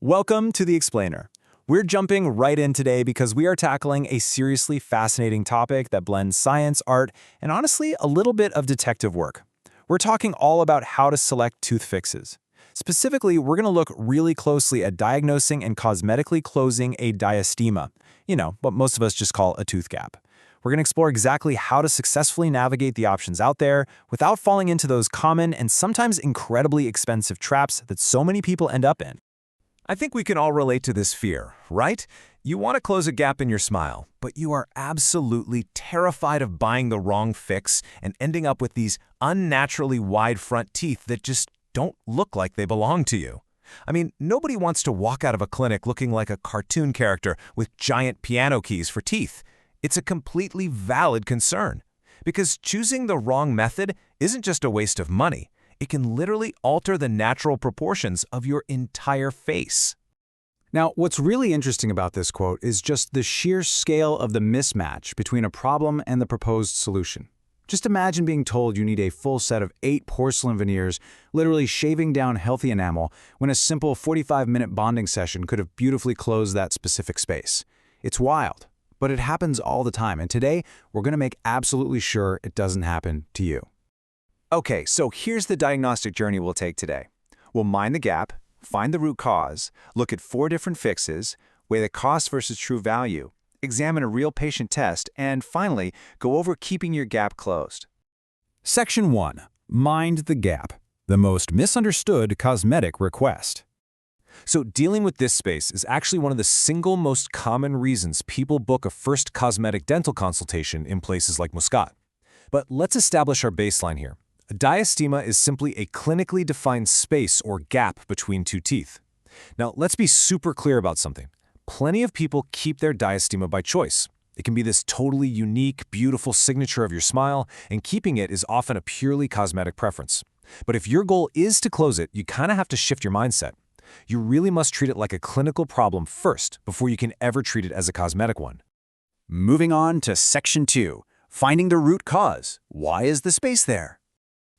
Welcome to The Explainer. We're jumping right in today because we are tackling a seriously fascinating topic that blends science, art, and honestly, a little bit of detective work. We're talking all about how to select tooth fixes. Specifically, we're going to look really closely at diagnosing and cosmetically closing a diastema, what most of us just call a tooth gap. We're going to explore exactly how to successfully navigate the options out there without falling into those common and sometimes incredibly expensive traps that so many people end up in. I think we can all relate to this fear, right? You want to close a gap in your smile, but you are absolutely terrified of buying the wrong fix and ending up with these unnaturally wide front teeth that just don't look like they belong to you. I mean, nobody wants to walk out of a clinic looking like a cartoon character with giant piano keys for teeth. It's a completely valid concern, because choosing the wrong method isn't just a waste of money. It can literally alter the natural proportions of your entire face. Now, what's really interesting about this quote is just the sheer scale of the mismatch between a problem and the proposed solution. Just imagine being told you need a full set of 8 porcelain veneers, literally shaving down healthy enamel, when a simple 45-minute bonding session could have beautifully closed that specific space. It's wild, but it happens all the time, and today we're going to make absolutely sure it doesn't happen to you. Okay, so here's the diagnostic journey we'll take today. We'll mind the gap, find the root cause, look at 4 different fixes, weigh the cost versus true value, examine a real patient test, and finally, go over keeping your gap closed. Section 1. Mind the gap. The most misunderstood cosmetic request. So dealing with this space is actually one of the single most common reasons people book a first cosmetic dental consultation in places like Muscat. But let's establish our baseline here. A diastema is simply a clinically defined space or gap between 2 teeth. Now, let's be super clear about something. Plenty of people keep their diastema by choice. It can be this totally unique, beautiful signature of your smile, and keeping it is often a purely cosmetic preference. But if your goal is to close it, you kind of have to shift your mindset. You really must treat it like a clinical problem first before you can ever treat it as a cosmetic one. Moving on to Section 2. Finding the root cause. Why is the space there?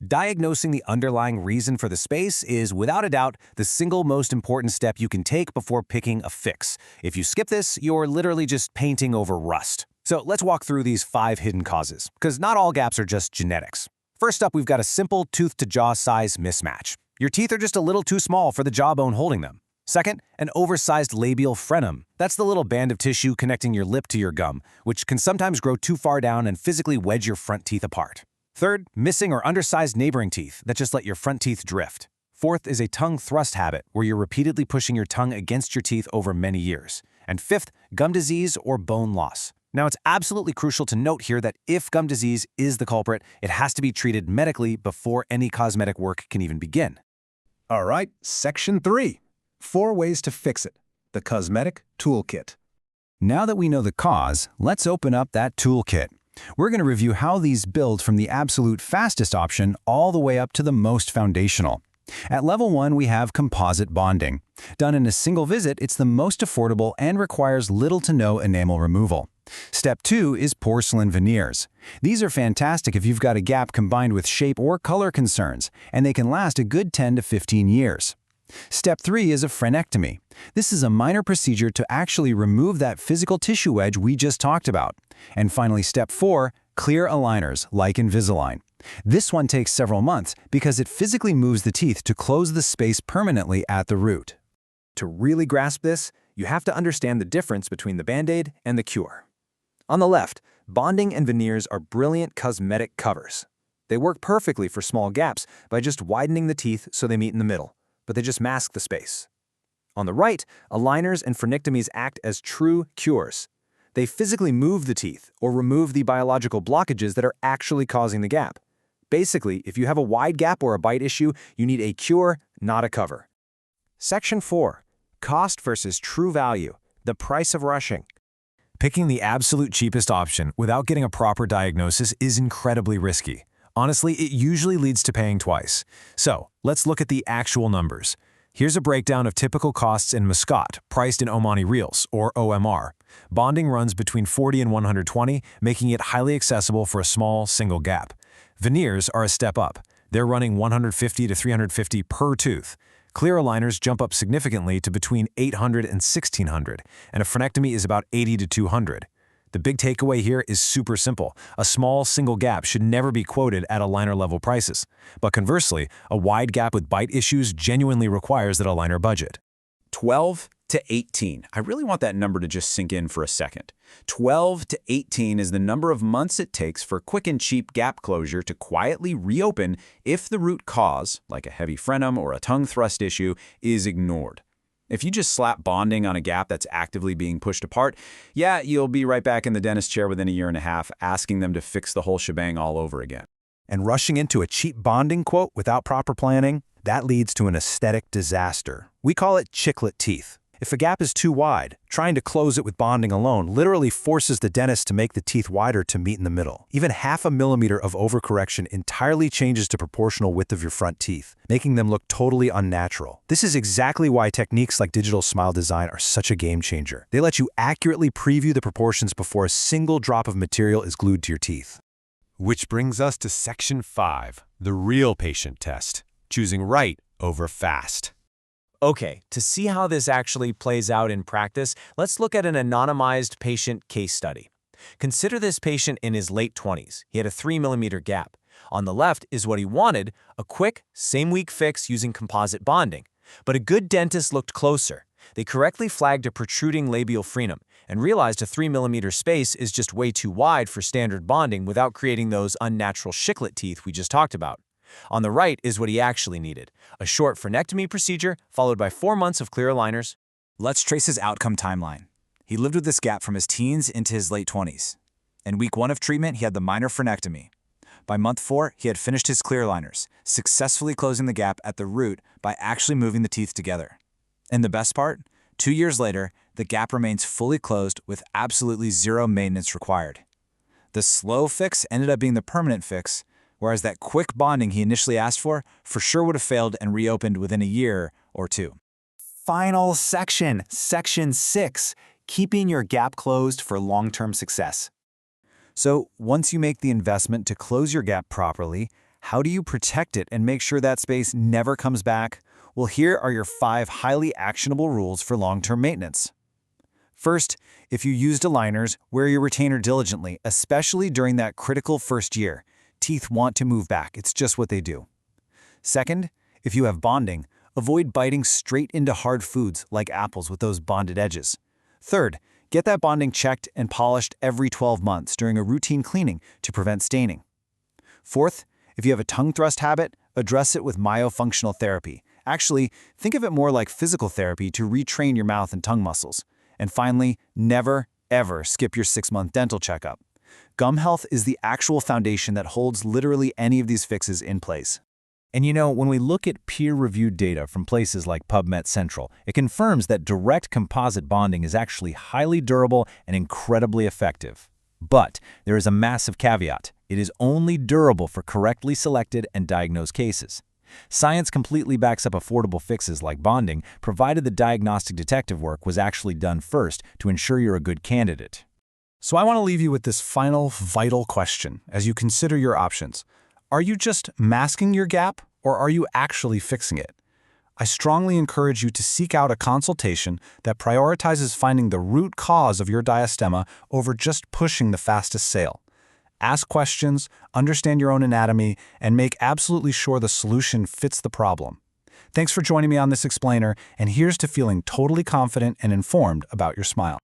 Diagnosing the underlying reason for the space is, without a doubt, the single most important step you can take before picking a fix. If you skip this, you're literally just painting over rust. So let's walk through these 5 hidden causes, because not all gaps are just genetics. First up, we've got a simple tooth-to-jaw size mismatch. Your teeth are just a little too small for the jawbone holding them. Second, an oversized labial frenum. That's the little band of tissue connecting your lip to your gum, which can sometimes grow too far down and physically wedge your front teeth apart. Third, missing or undersized neighboring teeth that just let your front teeth drift. Fourth is a tongue thrust habit, where you're repeatedly pushing your tongue against your teeth over many years. And fifth, gum disease or bone loss. Now, it's absolutely crucial to note here that if gum disease is the culprit, it has to be treated medically before any cosmetic work can even begin. All right, Section 3. 4 ways to fix it. The cosmetic toolkit. Now that we know the cause, let's open up that toolkit. We're going to review how these build from the absolute fastest option all the way up to the most foundational. At level 1, we have composite bonding. Done in a single visit, it's the most affordable and requires little to no enamel removal. Step 2 is porcelain veneers. These are fantastic if you've got a gap combined with shape or color concerns, and they can last a good 10 to 15 years. Step 3 is a frenectomy. This is a minor procedure to actually remove that physical tissue wedge we just talked about. And finally, Step 4, clear aligners like Invisalign. This one takes several months because it physically moves the teeth to close the space permanently at the root. To really grasp this, you have to understand the difference between the Band-Aid and the cure. On the left, bonding and veneers are brilliant cosmetic covers. They work perfectly for small gaps by just widening the teeth so they meet in the middle, but they just mask the space. On the right, aligners and frenectomies act as true cures. They physically move the teeth or remove the biological blockages that are actually causing the gap. Basically, if you have a wide gap or a bite issue, you need a cure, not a cover. Section 4. Cost versus true value. The price of rushing. Picking the absolute cheapest option without getting a proper diagnosis is incredibly risky. Honestly, it usually leads to paying twice. So, let's look at the actual numbers. Here's a breakdown of typical costs in Muscat, priced in Omani Reals, or OMR. Bonding runs between 40 and 120, making it highly accessible for a small, single gap. Veneers are a step up. They're running 150 to 350 per tooth. Clear aligners jump up significantly to between $800 and $1,600, and a frenectomy is about $80 to $200. The big takeaway here is super simple. A small single gap should never be quoted at aligner level prices. But conversely, a wide gap with bite issues genuinely requires that aligner budget. 12 to 18. I really want that number to just sink in for a second. 12 to 18 is the number of months it takes for quick and cheap gap closure to quietly reopen if the root cause, like a heavy frenum or a tongue thrust issue, is ignored. If you just slap bonding on a gap that's actively being pushed apart, yeah, you'll be right back in the dentist chair within a year and a half, asking them to fix the whole shebang all over again. And rushing into a cheap bonding quote without proper planning, that leads to an aesthetic disaster. We call it chiclet teeth. If a gap is too wide, trying to close it with bonding alone literally forces the dentist to make the teeth wider to meet in the middle. Even half a millimeter of overcorrection entirely changes the proportional width of your front teeth, making them look totally unnatural. This is exactly why techniques like digital smile design are such a game changer. They let you accurately preview the proportions before a single drop of material is glued to your teeth. Which brings us to Section 5, the real patient test, choosing right over fast. Okay, to see how this actually plays out in practice, let's look at an anonymized patient case study. Consider this patient in his late 20s. He had a 3mm gap. On the left is what he wanted, a quick, same-week fix using composite bonding. But a good dentist looked closer. They correctly flagged a protruding labial frenum and realized a 3mm space is just way too wide for standard bonding without creating those unnatural chiclet teeth we just talked about. On the right is what he actually needed, a short frenectomy procedure followed by 4 months of clear aligners. Let's trace his outcome timeline. He lived with this gap from his teens into his late 20s. In week 1 of treatment, he had the minor frenectomy. By month 4, he had finished his clear aligners, successfully closing the gap at the root by actually moving the teeth together. And the best part? 2 years later, the gap remains fully closed with absolutely zero maintenance required. The slow fix ended up being the permanent fix, whereas that quick bonding he initially asked for sure would have failed and reopened within a year or 2. Final section, Section 6, keeping your gap closed for long-term success. So, once you make the investment to close your gap properly, how do you protect it and make sure that space never comes back? Well, here are your 5 highly actionable rules for long-term maintenance. First, if you used aligners, wear your retainer diligently, especially during that critical first year. Teeth want to move back, it's just what they do. Second, if you have bonding, avoid biting straight into hard foods like apples with those bonded edges. Third, get that bonding checked and polished every 12 months during a routine cleaning to prevent staining. Fourth, if you have a tongue thrust habit, address it with myofunctional therapy. Actually, think of it more like physical therapy to retrain your mouth and tongue muscles. And finally, never, ever skip your 6-month dental checkup. Gum health is the actual foundation that holds literally any of these fixes in place. And you know, when we look at peer-reviewed data from places like PubMed Central, it confirms that direct composite bonding is actually highly durable and incredibly effective. But there is a massive caveat. It is only durable for correctly selected and diagnosed cases. Science completely backs up affordable fixes like bonding, provided the diagnostic detective work was actually done first to ensure you're a good candidate. So I want to leave you with this final vital question as you consider your options. Are you just masking your gap, or are you actually fixing it? I strongly encourage you to seek out a consultation that prioritizes finding the root cause of your diastema over just pushing the fastest sale. Ask questions, understand your own anatomy, and make absolutely sure the solution fits the problem. Thanks for joining me on this explainer, and here's to feeling totally confident and informed about your smile.